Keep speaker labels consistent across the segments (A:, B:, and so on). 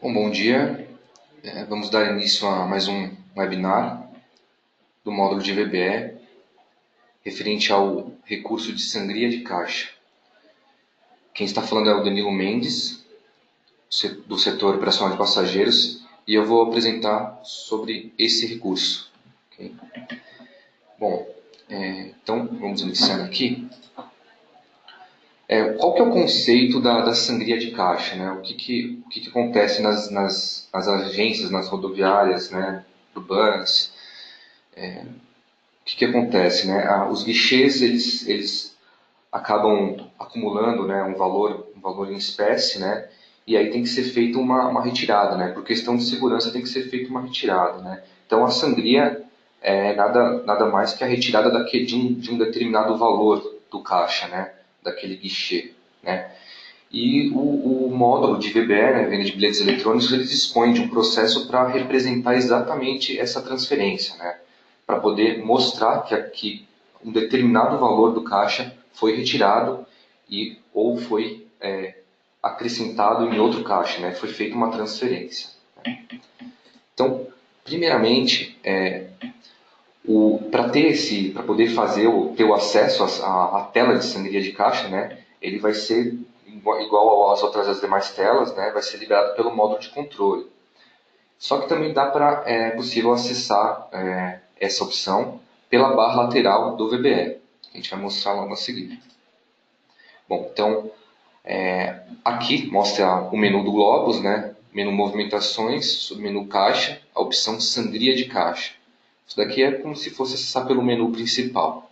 A: Bom dia. Vamos dar início a mais um webinar do módulo de VBE referente ao recurso de sangria de caixa. Quem está falando é o Danilo Mendes, do setor operacional de passageiros, e eu vou apresentar sobre esse recurso. Okay? Bom, então vamos iniciar aqui. Qual que é o conceito da sangria de caixa? Né? O que acontece nas agências, nas rodoviárias, né, urbanas? O que acontece? Né? Os guichês eles acabam acumulando, né, um valor em espécie, né? E aí tem que ser feita uma retirada, né? Por questão de segurança tem que ser feita uma retirada, né? Então a sangria é nada mais que a retirada de um determinado valor do caixa, né? Daquele guichê, né? E o módulo de VBE, né, venda de bilhetes eletrônicos, ele dispõe de um processo para representar exatamente essa transferência, né? Para poder mostrar que um determinado valor do caixa foi retirado ou foi acrescentado em outro caixa, né? Foi feita uma transferência. Né? Então, primeiramente, para poder ter o acesso à tela de sangria de caixa, né? Ele vai ser igual às demais telas, né? Vai ser liberado pelo módulo de controle. Só que também é possível acessar essa opção pela barra lateral do VBE. A gente vai mostrar logo a seguir. Bom, então, aqui mostra o menu do Globus, né? Menu movimentações, submenu caixa, a opção sangria de caixa. Isso daqui é como se fosse acessar pelo menu principal.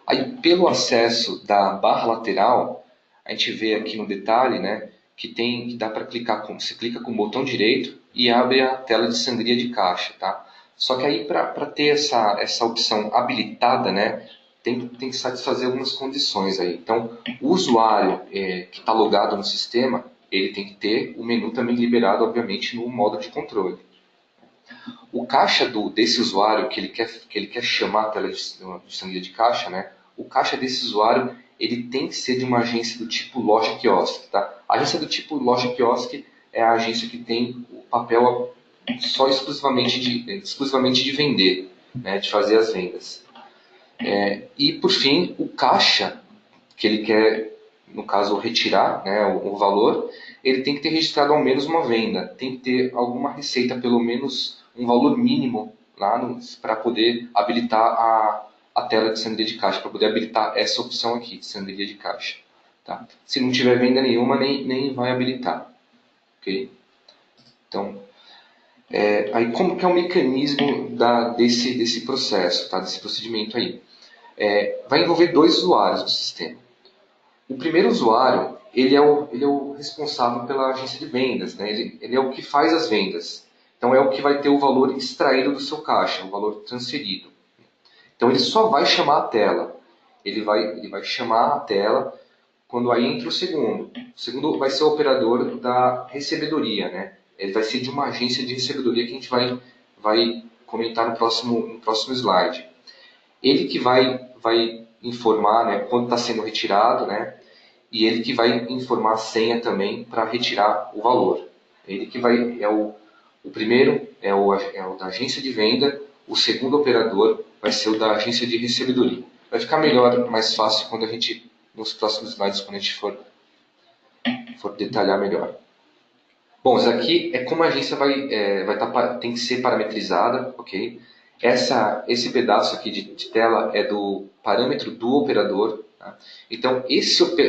A: Aí, pelo acesso da barra lateral, a gente vê aqui no detalhe, né, que dá para clicar, você clica com o botão direito e abre a tela de sangria de caixa, tá? Só que aí para ter essa opção habilitada, né, tem que satisfazer algumas condições aí. Então, o usuário que está logado no sistema, ele tem que ter o menu também liberado, obviamente, no modo de controle. O caixa desse usuário que ele quer chamar a tela de sangria de caixa, né? O caixa desse usuário ele tem que ser de uma agência do tipo loja quiosque, tá? A agência do tipo loja quiosque é a agência que tem o papel só exclusivamente de vender, né? De fazer as vendas. E por fim, o caixa que ele quer, no caso, retirar, né, o valor, ele tem que ter registrado ao menos uma venda, tem que ter alguma receita, pelo menos um valor mínimo lá para poder habilitar a tela de sangria de caixa, para poder habilitar essa opção aqui, de sangria de caixa. Tá? Se não tiver venda nenhuma, nem vai habilitar. Okay? Então, aí como que é o mecanismo desse processo, tá? Desse procedimento aí? Vai envolver dois usuários do sistema. O primeiro usuário, ele é o responsável pela agência de vendas, né? Ele é o que faz as vendas. Então é o que vai ter o valor extraído do seu caixa, o valor transferido. Então ele só vai chamar a tela. Ele vai chamar a tela quando aí entra o segundo. O segundo vai ser o operador da recebedoria, né? Ele vai ser de uma agência de recebedoria que a gente vai comentar no próximo slide. Ele que vai informar, né, quando está sendo retirado, né? E ele que vai informar a senha também para retirar o valor. Ele que o primeiro é o da agência de venda, o segundo operador vai ser o da agência de recebedoria. Vai ficar melhor, mais fácil nos próximos slides, quando a gente for detalhar melhor. Bom, isso aqui é como a agência tem que ser parametrizada, ok? Esse pedaço aqui de tela é do parâmetro do operador. Tá? Então,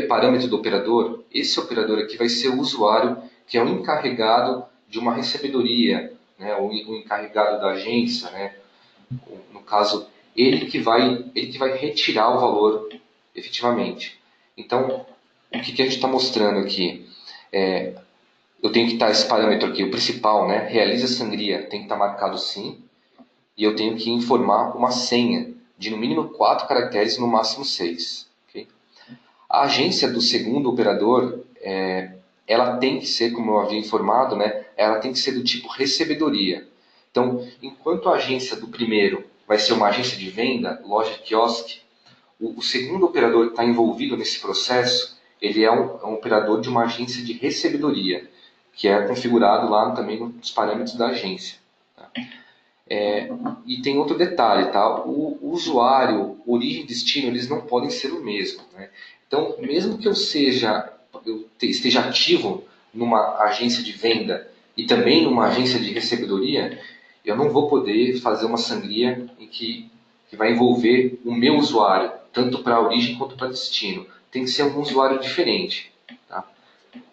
A: parâmetro do operador, esse operador aqui vai ser o usuário que é o encarregado de uma recebedoria, né? o encarregado da agência, né? No caso, ele que vai retirar o valor efetivamente. Então, o que a gente está mostrando aqui? Eu tenho que estar esse parâmetro aqui, o principal, né? Realiza sangria, tem que estar marcado sim. E eu tenho que informar uma senha de no mínimo 4 caracteres, no máximo 6. Okay? A agência do segundo operador, ela tem que ser, como eu havia informado, né? Ela tem que ser do tipo recebedoria. Então, enquanto a agência do primeiro vai ser uma agência de venda, loja quiosque, o segundo operador que está envolvido nesse processo, ele é um operador de uma agência de recebedoria, que é configurado lá também nos parâmetros da agência. Tá? E tem outro detalhe, tá? O usuário, origem e destino, eles não podem ser o mesmo. Né? Então, mesmo que eu esteja ativo numa agência de venda e também numa agência de recebedoria, eu não vou poder fazer uma sangria que vai envolver o meu usuário, tanto para a origem quanto para destino. Tem que ser um usuário diferente. Tá?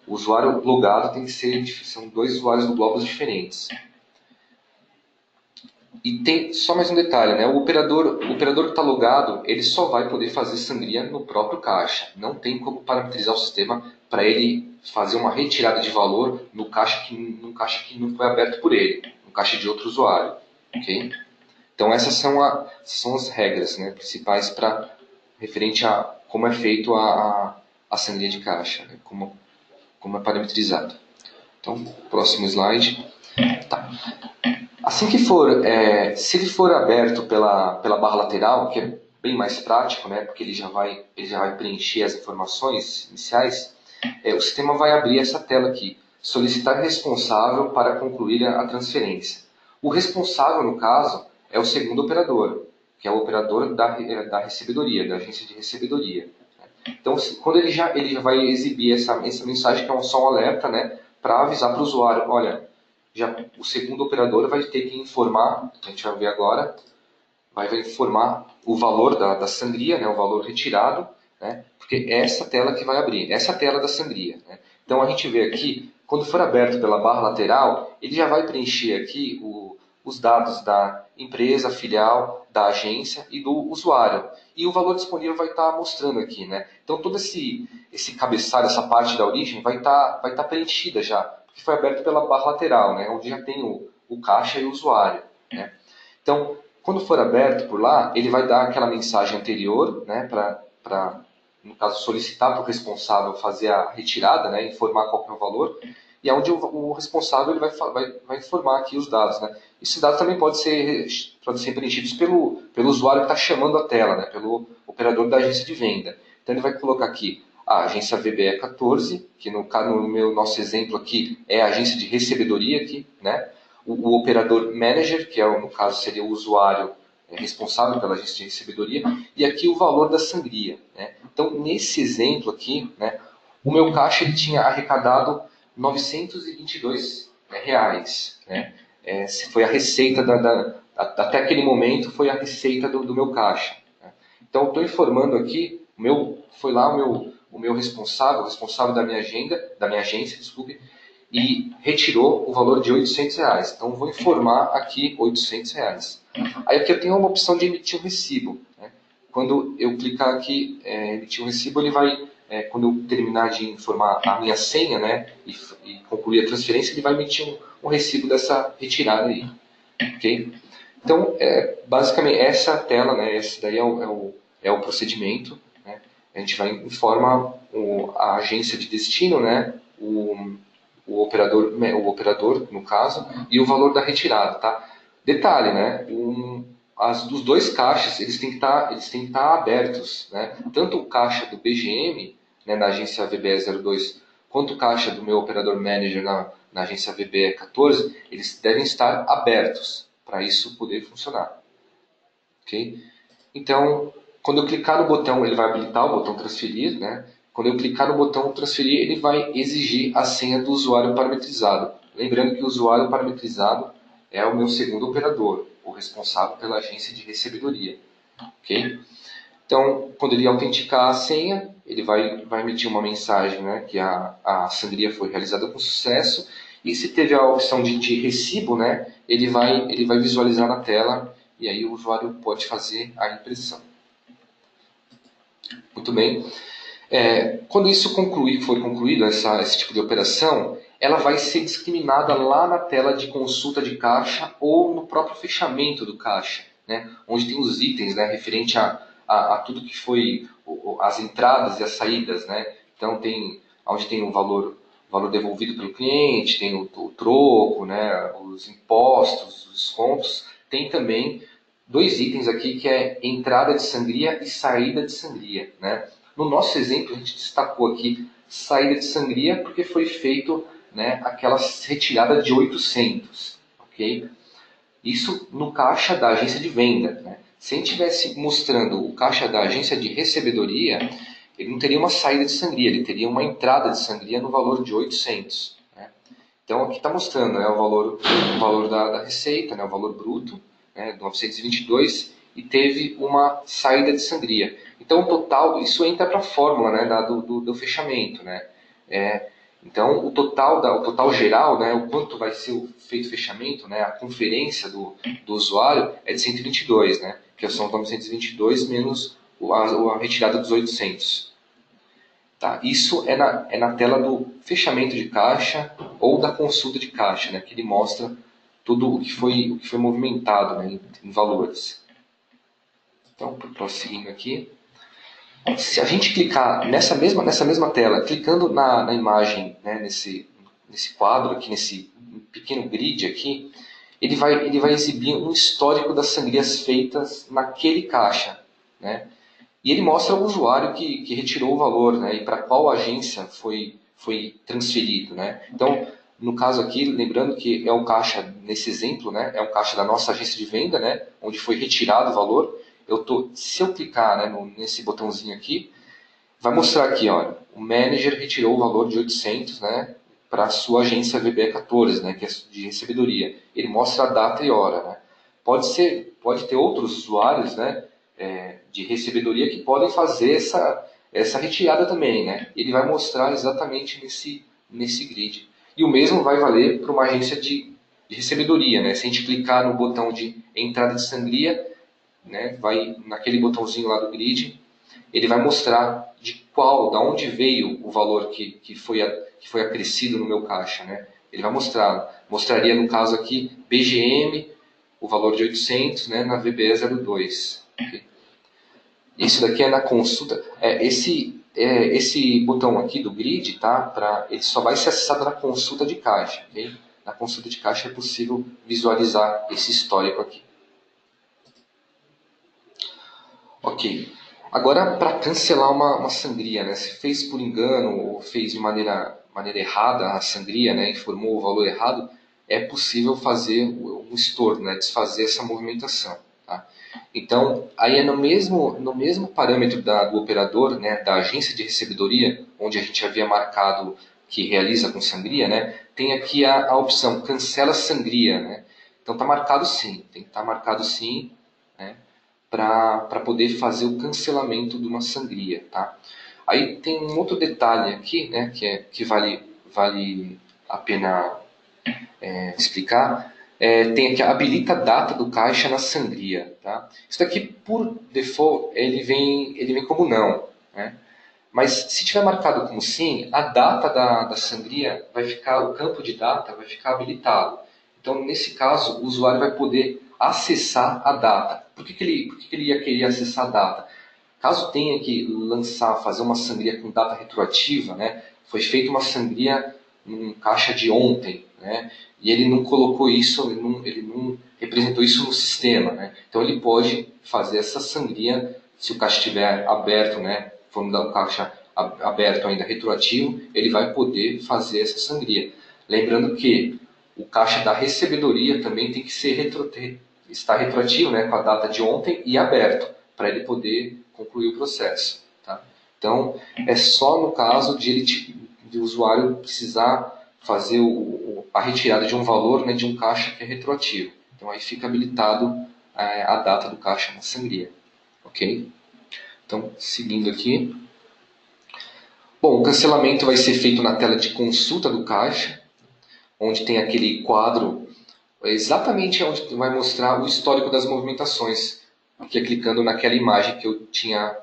A: O usuário logado tem que ser, são dois usuários do Globus diferentes. E tem só mais um detalhe, né? O operador que está logado, ele só vai poder fazer sangria no próprio caixa. Não tem como parametrizar o sistema para ele fazer uma retirada de valor num caixa que não foi aberto por ele, no caixa de outro usuário. Okay? Então essas são as regras, né, principais para referente a como é feito a sangria de caixa, né? Como é parametrizado. Então, próximo slide. Tá. Assim que se ele for aberto pela barra lateral, que é bem mais prático, né, porque ele já vai preencher as informações iniciais, o sistema vai abrir essa tela aqui, solicitar responsável para concluir a transferência. O responsável, no caso, é o segundo operador, que é o operador da recebedoria, da agência de recebedoria. Então, quando ele já vai exibir essa mensagem, que é só um alerta, né, para avisar para o usuário, olha, o segundo operador vai ter que informar, a gente vai ver agora, vai informar o valor da sangria, né, o valor retirado, né, porque é essa tela que vai abrir, essa tela da sangria. Né. Então a gente vê aqui, quando for aberto pela barra lateral, ele já vai preencher aqui os dados da empresa, filial, da agência e do usuário. E o valor disponível vai estar mostrando aqui. Né. Então todo esse cabeçalho, essa parte da origem, vai estar preenchida já, porque foi aberto pela barra lateral, né, onde já tem o caixa e o usuário. Né. Então, quando for aberto por lá, ele vai dar aquela mensagem anterior, né, para, no caso, solicitar para o responsável fazer a retirada, né, informar qual é o valor, e é onde o responsável ele vai informar aqui os dados. Né. Esses dados também podem ser preenchidos pelo usuário que está chamando a tela, né, pelo operador da agência de venda. Então ele vai colocar aqui a agência VBE 14, que no nosso exemplo aqui é a agência de recebedoria aqui, né? O operador manager, que no caso seria o usuário responsável pela agência de recebedoria, e aqui o valor da sangria. Né? Então, nesse exemplo aqui, né, o meu caixa ele tinha arrecadado R$ 922 reais. Né? Foi a receita até aquele momento foi a receita do meu caixa. Né? Então, estou informando aqui, foi lá o meu responsável da minha agência, desculpe, e retirou o valor de R$ 800 reais. Então, vou informar aqui R$ 800 reais. Aí aqui eu tenho uma opção de emitir um recibo. Né? Quando eu clicar aqui, emitir um recibo, ele vai, quando eu terminar de informar a minha senha, né, e concluir a transferência, ele vai emitir um recibo dessa retirada aí. Okay? Então, basicamente, essa tela, né, esse daí é o procedimento. Né? A gente vai informar a agência de destino, né, o operador, no caso, e o valor da retirada. Tá? Detalhe, né, os dois caixas eles têm que estar abertos. Né? Tanto o caixa do BGM, né, na agência VBE02, quanto o caixa do meu operador manager na agência VBE14, eles devem estar abertos para isso poder funcionar. Okay? Então, quando eu clicar no botão, ele vai habilitar o botão transferir. Né? Quando eu clicar no botão transferir, ele vai exigir a senha do usuário parametrizado. Lembrando que o usuário parametrizado é o meu segundo operador, o responsável pela agência de recebedoria. Okay? Então, quando ele autenticar a senha, ele vai emitir uma mensagem, né, que a sangria foi realizada com sucesso. E se teve a opção de recibo, né, ele vai visualizar na tela e aí o usuário pode fazer a impressão. Muito bem. Quando isso for concluído, esse tipo de operação, ela vai ser discriminada lá na tela de consulta de caixa ou no próprio fechamento do caixa, né, onde tem os itens, né, referente a tudo que foi as entradas e as saídas. Né. Então, onde tem o valor devolvido pelo cliente, tem o troco, né, os impostos, os descontos. Tem também dois itens aqui que é entrada de sangria e saída de sangria. Né. No nosso exemplo, a gente destacou aqui saída de sangria porque foi feito né, aquela retirada de 800, ok? Isso no caixa da agência de venda, né? Se a gente estivesse mostrando o caixa da agência de recebedoria, ele não teria uma saída de sangria, ele teria uma entrada de sangria no valor de 800. Né? Então aqui está mostrando, né, o valor da receita, né, o valor bruto, né, 922, e teve uma saída de sangria. Então o total, isso entra para a fórmula, né, do fechamento. Né? Então o total geral, né, o quanto vai ser o feito fechamento, né, a conferência do usuário é de 122, né, que são 922 menos a retirada dos 800. Tá? Isso é na tela do fechamento de caixa ou da consulta de caixa, né, que ele mostra tudo o que foi movimentado, né, em valores. Então, prosseguindo aqui. Se a gente clicar nessa mesma tela, clicando na imagem, né, nesse quadro aqui, nesse pequeno grid aqui, ele vai exibir um histórico das sangrias feitas naquele caixa. Né? E ele mostra o usuário que retirou o valor, né, e para qual agência foi transferido. Né? Então, no caso aqui, lembrando que é um caixa, nesse exemplo, né, é um caixa da nossa agência de venda, né, onde foi retirado o valor. Se eu clicar, né, nesse botãozinho aqui, vai mostrar aqui, olha, o manager retirou o valor de 800, né, para a sua agência VBE14, né, que é de recebedoria. Ele mostra a data e hora. Né. Pode ter outros usuários, né, de recebedoria que podem fazer essa retirada também. Né. Ele vai mostrar exatamente nesse grid. E o mesmo vai valer para uma agência de recebedoria. Né. Se a gente clicar no botão de entrada de sangria, né, vai naquele botãozinho lá do grid, ele vai mostrar da onde veio o valor que foi acrescido no meu caixa. Né? Ele vai mostraria no caso aqui, BGM, o valor de 800, né, na VBE 02. Okay? Isso daqui é na consulta. Esse botão aqui do grid, tá, ele só vai ser acessado na consulta de caixa. Okay? Na consulta de caixa é possível visualizar esse histórico aqui. Ok. Agora, para cancelar uma sangria, né? Se fez por engano ou fez de maneira errada a sangria, né? Informou o valor errado, é possível fazer um estorno, né? Desfazer essa movimentação. Tá? Então, aí é no mesmo parâmetro do operador, né? Da agência de recebedoria, onde a gente havia marcado que realiza com sangria, né? Tem aqui a opção cancela sangria. Né? Então, está marcado sim, tem que estar marcado sim, né? Para poder fazer o cancelamento de uma sangria. Tá? Aí tem um outro detalhe aqui, né, que vale a pena explicar. Tem aqui, habilita a data do caixa na sangria. Tá? Isso daqui, por default, ele vem como não. Né? Mas se tiver marcado como sim, a data da sangria o campo de data vai ficar habilitado. Então, nesse caso, o usuário vai poder acessar a data. Por que ele ia querer acessar a data? Caso tenha que fazer uma sangria com data retroativa, né, foi feita uma sangria num caixa de ontem, né, e ele não colocou isso, ele não representou isso no sistema. Né, então ele pode fazer essa sangria, se o caixa estiver aberto, né, for um caixa aberto ainda retroativo, ele vai poder fazer essa sangria. Lembrando que o caixa da recebedoria também tem que estar retroativo, né, com a data de ontem e aberto, para ele poder concluir o processo. Tá? Então, é só no caso de o usuário precisar fazer a retirada de um valor, né, de um caixa que é retroativo. Então, aí fica habilitado a data do caixa na sangria. Ok? Então, seguindo aqui. Bom, o cancelamento vai ser feito na tela de consulta do caixa, onde tem aquele quadro, exatamente onde vai mostrar o histórico das movimentações, que é clicando naquela imagem que eu tinha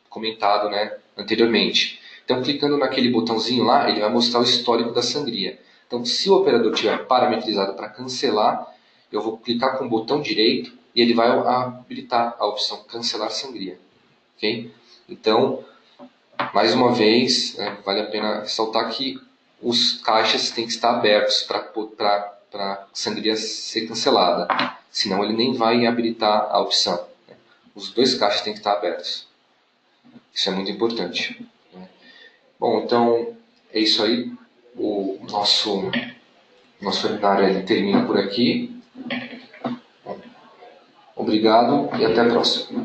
A: comentado, né, anteriormente. Então, clicando naquele botãozinho lá, ele vai mostrar o histórico da sangria. Então, se o operador tiver parametrizado para cancelar, eu vou clicar com o botão direito e ele vai habilitar a opção cancelar sangria. Okay? Então, mais uma vez, vale a pena ressaltar que os caixas têm que estar abertos para a sangria ser cancelada. Senão ele nem vai habilitar a opção. Né? Os dois caixas têm que estar abertos. Isso é muito importante. Né? Bom, então é isso aí. nosso webinar ele termina por aqui. Obrigado e até a próxima.